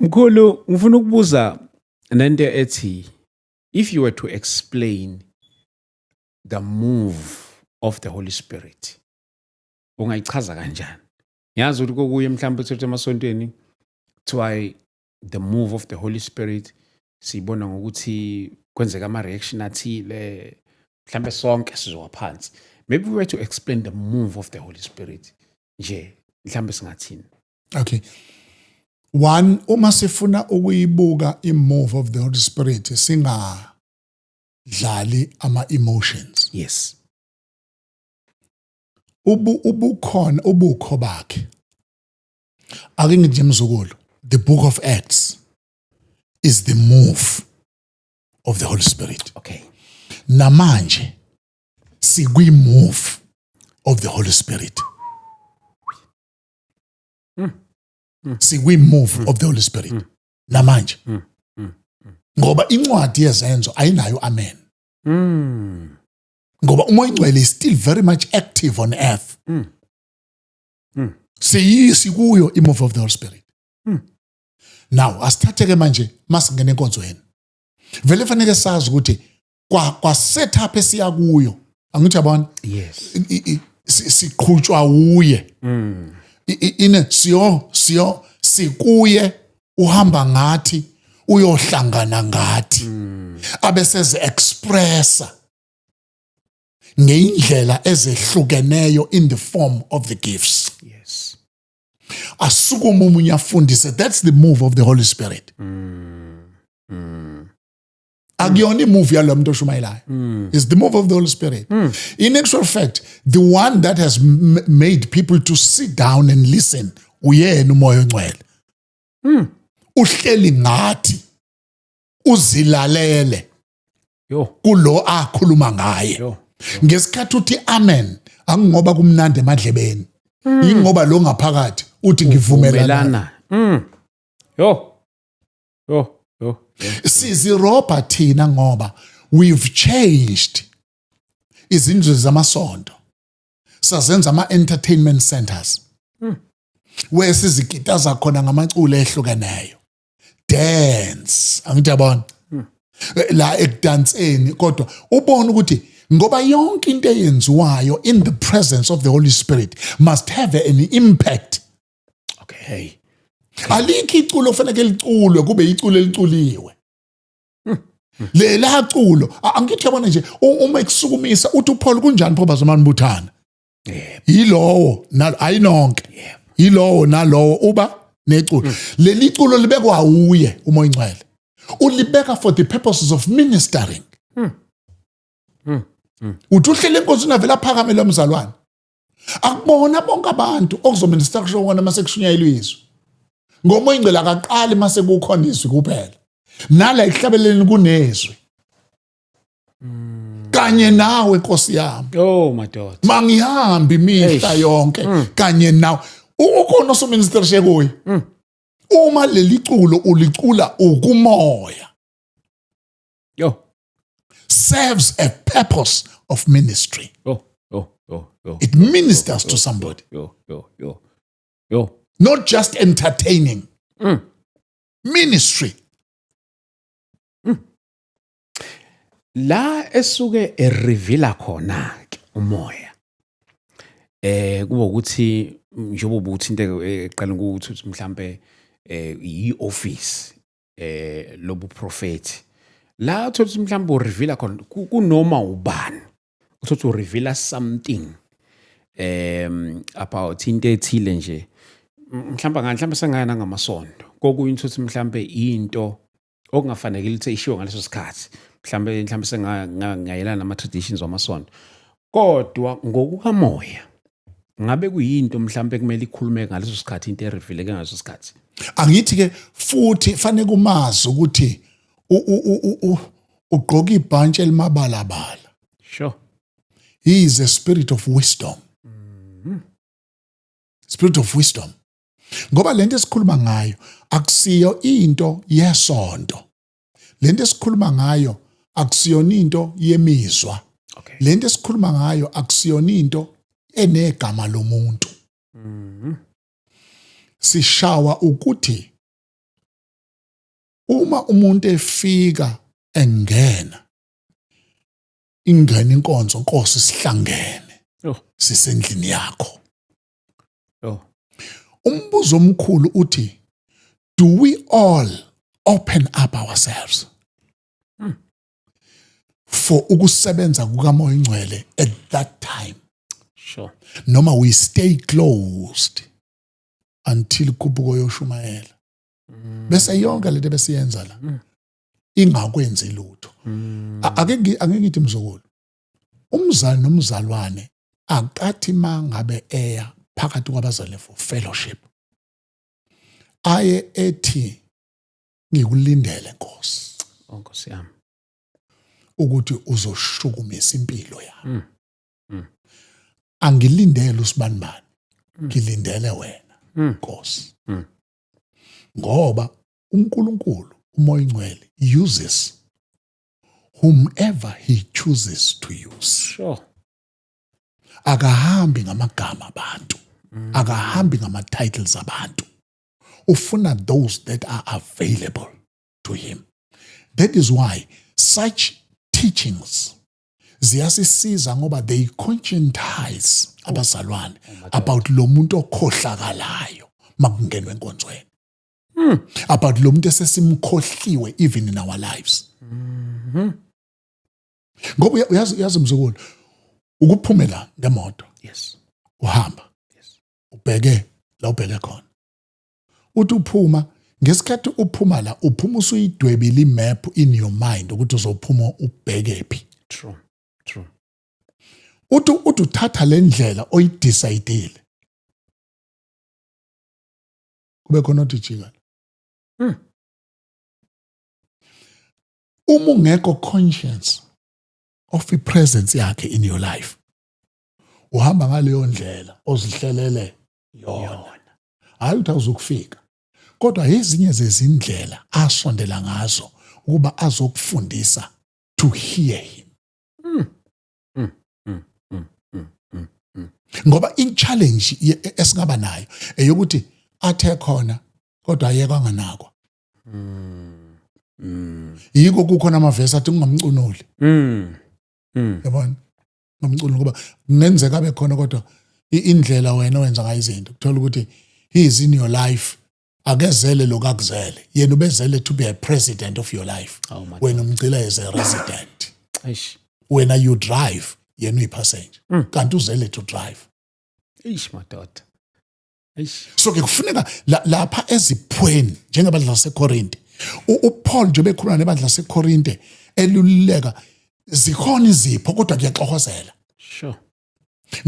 Mkhulu ngifuna ukubuza nento ethi if you were to explain the move of the Holy Spirit? Ungayichaza kanjani? Ngiyazi ukuthi kokuye mhlawumbe uthethe emasontweni kuthiwa the move of the Holy Spirit siyibona ngokuthi kwenzeka ama-reaction athile mhlawumbe sonke sizowa phansi. Maybe we were to explain the move of the Holy Spirit nje mhlawumbe singathini. Okay. One, uma sifuna ukuyibuka imove of the Holy Spirit singadlali ama-emotions. Yes. Ubukho bakhe. Ake ngithi mzukulu, the book of Acts is the move of the Holy Spirit. Okay. Namanje sikwi-move of the Holy Spirit. Sikwi-move of the Holy Spirit. Namanje. Ngoba incwadi yezenzo ayinayo amen. Ngoba umoya ingcwele is still very much active on earth. Sikuyo i-move of the Holy Spirit. Now, asithatheke manje masingena enkonzweni. Vele fanele sazi ukuthi kwa setup esiya kuyo. Angithi yabona? Yes. Siqhutshwa uye. Sikuye uhamba ngathi uyohlangana ngathi. Abeseze expressa ngeindlela ezehlukeneyo in the form of the gifts. Yes. Asukuma umunye afundise. That's the move of the Holy Spirit. Akuyona imove yalo muntu oshumayelayo. It's the move of the Holy Spirit. In actual fact, the one that has made people to sit down and listen uyena umoya ongcwele. Uhleli ngathi uzilalele kulo akhuluma ngaye. Ngesikhathi uthi amen angoba kumnandi emadlebeni. Ingoba lo ngaphakathi uthi ngivumelana. Sizirobha thina ngoba we've changed izindlu zamasonto. Sazenza ama-entertainment centers. Where sizigitaza khona ngamaculo ehlukeneyo. Dance. Angithi yabona? La ekudanseni kodwa ubona ukuthi ngoba yonke into eyenziwayo in the presence of the Holy Spirit must have an impact. Okay. Alikho iculo ofanele liculwe kube iculo eliculiwe. Lela culo angithi yabona nje uma ekusukumisa uthi uPaul kunjani phoba zamanbuthana. Yilowo nalo ayinonke. Yilowo nalowo uba neculo. Leli culo libekwa uye umoya ingcwele. Ulibeka for the purposes of ministering. Uthuhlele inkosi navela phakame lo mzalwane. Akubona bonke abantu okuzominister kusho wona mase kushunyayelwa izwi. Ngomoya ingcwele akaqali mase kukhona izwi kuphela. Nala ihlabeleni kunezwi. Kanye nawe Nkosi yami. Oh madoda. Mangihamba imihla yonke kanye nawe. Ukhona osoministerishe kuye. Uma leli culo ulicula ukumoya. Serves a purpose of ministry. It ministers to somebody. Not just entertaining. Ministry. La esuke reveala khona ke umoya. Kuba ukuthi njengoba ubuthi into eqala ukuthi mhlambe i-office lobu prophet. La uthothi mhlambe ureveala khona kunoma ubani. Uthothi ureveala something about into ethile nje. Mhlambe sengayana ngamasonto. Kokuyi uthothi mhlambe into okungafanele ukuthi ishiwo ngaleso sikhathi. Mhlambe sengayelana nama traditions wamasonto. Kodwa ngokukamoya ngabe kuyinto mhlambe kumele ikhulume ngaleso sikhathi into erevealeke ngaleso sikhathi. Angithi ke futhi fanele kumazi ukuthi ugqoka ibhantshi elimabalabala. Sure. He is a spirit of wisdom. Spirit of wisdom. Ngoba lento esikhuluma ngayo akusiyo into yesonto. Lento esikhuluma ngayo akusiyona into yemizwa. Okay. Lento esikhuluma ngayo akusiyona into enegama lomuntu. Sishawa ukuthi uma umuntu efika engena ingena inkonzo Nkosi sihlangene Oh, sisendlini yakho. oh. Umbuzo omkhulu uthi, do we all open up ourselves for ukusebenza kukaMoya Ingcwele at that time? Sure. Noma we stay closed until kubuko yoshumayela. Bese yonke lento besiyenza la ingakwenzi lutho. Ake ngithi mzukulu. Umzali nomzalwane akathi mangabe eya phakathi kwabazali for fellowship. Aye ethi ngikulindele Nkosi Oh, Nkosi yami. ukuthi uzoshukumisa impilo yami. Angilindele usibanibani. Ngilindele wena Nkosi. Ngoba uNkulunkulu uMoya Ingcwele uses whomever he chooses to use. Sure. Akahambi ngamagama abantu. Akahambi ngama-titles abantu. Ufuna those that are available to him. That is why such teachings ziyasisiza ngoba they conscientize abazalwane about lo muntu okhohlakalayo makungenwe enkonzweni. About lo muntu esesimkhohliwe even in our lives. Ngoba uyazi mzukulu, ukuphumela ngemoto Yes. uhamba Yes. ubheke la ubheke khona. Uthi uphuma ngesikhathi uphuma la uphuma usuyidwebile imap in your mind ukuthi uzophuma ubhekephi. True. True. Uthi uthatha le ndlela oyidecidile. Kube khona uthi jika. Uma ungekho conscious of the presence yakhe in your life, uhamba ngaleyo ndlela ozihlelele yona. Hayi uthi awuzukufika. Kodwa ezinye zezindlela asondela ngazo ukuba azokufundisa to hear him. Ngoba in-challenge esingaba nayo eyokuthi athe khona kodwa ayeka nganakwa. Yiko kukhona amavesi athi ungamcunuli. Yabona? Ngamcunuli ngoba kungenzeka abe khona kodwa indlela wena wenza ngayo izinto. Kuthola ukuthi he is in your life. Akezele lokakuzele. Yena ubezele to be a president of your life. Wena umgcila as a resident. Eish. When you drive, yena uyipassenger. Kanti uzele to drive. Eish madoda. Eish. So ke kufuneka lapha eziphweni njengebandla laseKorinte. uPaul nje bekhuluma nebandla laseKorinte eluleka zikhona izipho kodwa kuyaxokozela. Sure.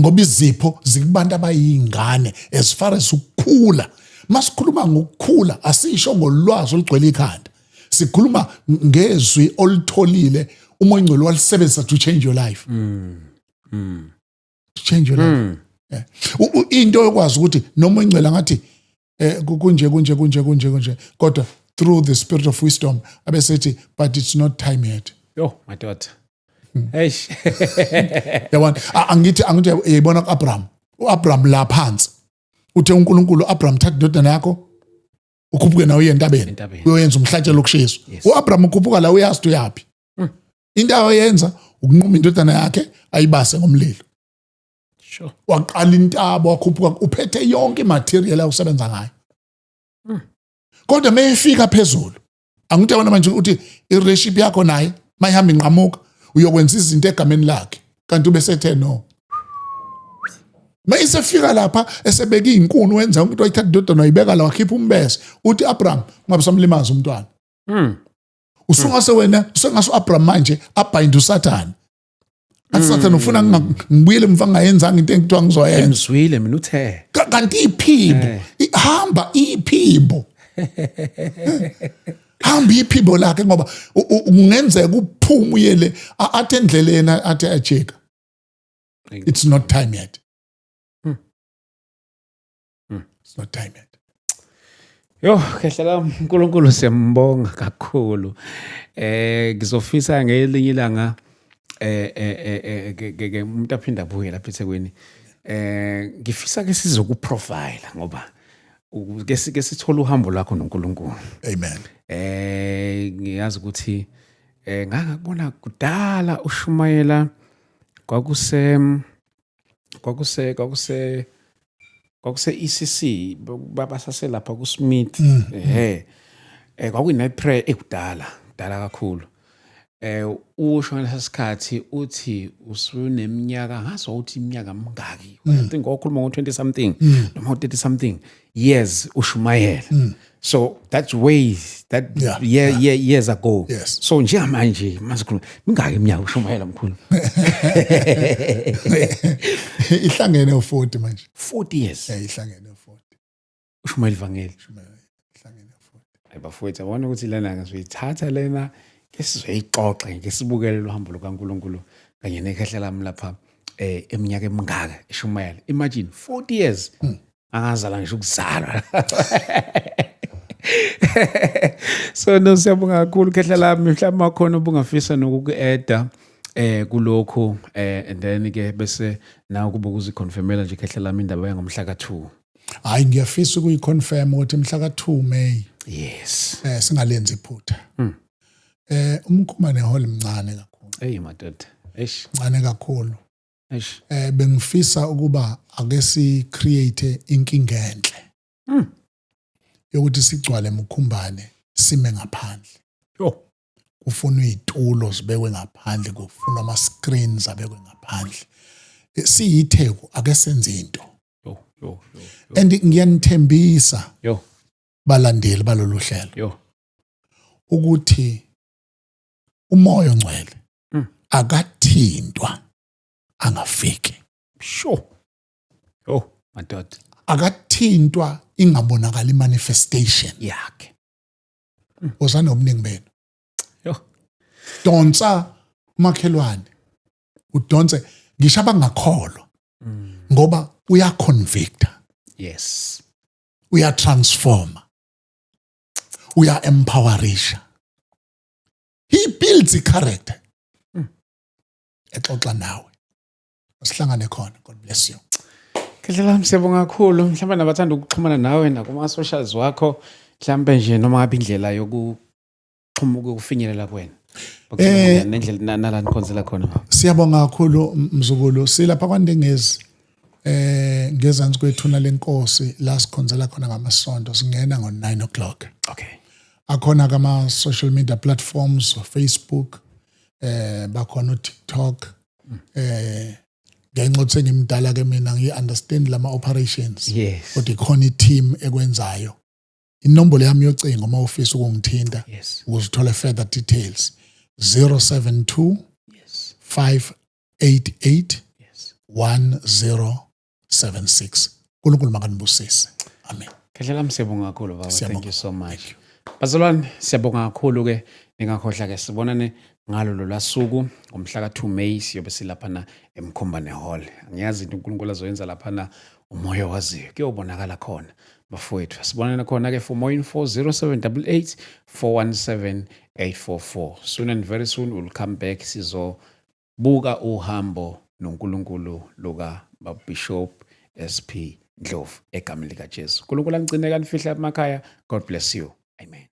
Ngoba izipho zikubantu abayingane as far as ukukhula. Masikhuluma ngokukhula asisho ngolwazi olugcwele ikhanda. Sikhuluma ngezwi olitholile uMoya Ingcwele walisebenzisa to change your life. To change your life. Yeah. Into yokwazi ukuthi noma uMoya Ingcwele ngathi kunje kodwa through the spirit of wisdom abesethi but it's not time yet. Yo madoda. Eish. Yabona angithi yayibona kuAbraham. uAbraham la phansi uthe uNkulunkulu Abraham thatha indodana yakho ukhuphuke nawe uye entabeni uyoyenza umhlatshelo okushiswa. uAbraham ukhuphuka la uyazi uyapi. Into ayenza ukunquma indodana yakhe ayibase ngomlilo. Sure. Waqala intaba wakhuphuka uphethe yonke imaterial awusebenza ngayo. Kodwa mayefika phezulu angithi abona manje uthi ireship yakho naye mayihamba inqamuka uyokwenza izinto egameni lakhe kanti ubesethe no. Mayisefika lapha esebeka izinkuni wenza umuntu oyithatha indodana ayibeka la wakhipha umbese uthi Abraham ngabe samlimaza umntwana. Usungase wena usengase uAbraham manje abhayinde uSathane. Athi Sathane ufuna ngibuyele emva ngayenzanga into engithiwa ngizoyenza. Emzwile mina uthe. Kanti iphimbo ihamba iphimbo. Hamba iphimbo lakhe ngoba ungenzeka uphume uyele athi endleleni athi ajeka. It's not time yet. It's not time yet. Yo, kahle la uNkulunkulu siyambonga kakhulu. Ngizofisa ngelinye ilanga umuntu aphinda abuye lapha eThekwini. Ngifisa ke sizokuprofile ngoba ke sithola uhambo lwakho noNkulunkulu. Amen. Ngiyazi ukuthi ngakubona kudala uShumayela kwakuse ECC babasase lapha ku Smith kwakune prayer ekudala kakhulu. Usho ngesikhathi uthi usuneminyaka ngaso uthi iminyaka mingaki, I think okhuluma ngo 20 something noma 30 something years uShumayela. So that's years ago. Yes. So njengamanje masikhuluma mingaki iminyaka uShumayela mkhulu? Ihlangene u40 manje. 40 years. Ihlangene u40. uShumayela Vangeli. Ihlangene u40. Ayibafowethu abona ukuthi lena ngizuyithatha lena ke sizoyixoxa ngeke sibukele uhambo lukaNkulunkulu kanye nekhehla lami lapha eminyaka emingaka eShumayela. Imagine 40 years. Angazala ngisho ukuzalwa. So no siyabonga kakhulu khehla lami mhlawumbe makhona ubungafisa nokuku-eda kulokho and then ke bese nawe kuba ukuziconfirmela nje khehla lami indaba yangomhla ka2. Hayi ngiyafisa ukuyiconfirm ukuthi mhla ka2 May. Yes. Singalenzi iphutha. Umkhumane hall mncane kakhulu. Hey madoda. Mncane kakhulu. Eish. Bengifisa ukuba ake si create inkinga enhle. Yokuthi sigcwale emkhumbane sime ngaphandle. Yo. Kufunwa izitulo zibekwe ngaphandle, kufunwa ama screens abekwe ngaphandle. Siyitheku ake senze into. Yo. And ngiyanithembisa Yo. balandeli balolu hlelo. Yo. Ukuthi umoya ongcwele akathintwa angafiki. Sure. Yo, madoda. Akathintwa ingabonakala manifestation yakhe. Uzana obuningi benu. Yo. Donsa makhelwane. Udonse ngisho abangakholwa. Ngoba uya convicta. Yes. Uya transforma. Uya empowerisha. He builds a character. Exoxa nawe. Sihlangane khona. God bless you. Khehla lami siyabonga kakhulu. Mhlawumbe nabathanda ukuxhumana nawe na kuma socials wakho mhlawumbe nje noma ngabe indlela yokuxhuma ukufinyelela kwena. Nendlela nala nikhonzela khona. Siyabonga kakhulu mzukulu. Silapha kwaNdengezi. Ngezansi kwethuna lenkosi la sikhonzela khona ngamasonto singena ngo9 o'clock. Okay. Akhona kama social media platforms, Facebook, bakhona TikTok. Ngenxa ukuthi ngimdala ke mina ngi-understand lama operations. Yes. Kodwa ikhona i-team ekwenzayo. Inombolo yami yocingo uma ufisa ukungithinta. Yes. Uzithola further details. 072 Yes. 588 Yes. 1076. UNkulunkulu makanibusise. Amen. Khehla lami siyabonga kakhulu baba. Thank you so much. Thank you. Bazalwane siyabonga kakhulu ke ningakhohlwa ke sibonane ngalo lolwasuku ngomhla ka2 May siyobe silaphana eMkhombane Hall. Ngiyazi into uNkulunkulu azoyenza laphana umoya waziyo kuyobonakala khona bafowethu. Sibonana khona ke for more info 0788 417 844. Soon and very soon we'll come back sizobuka uhambo noNkulunkulu luka Bishop SP Ndlovu egameni lika Jesu. uNkulunkulu angcine kanifihla emakhaya. God bless you. Amen.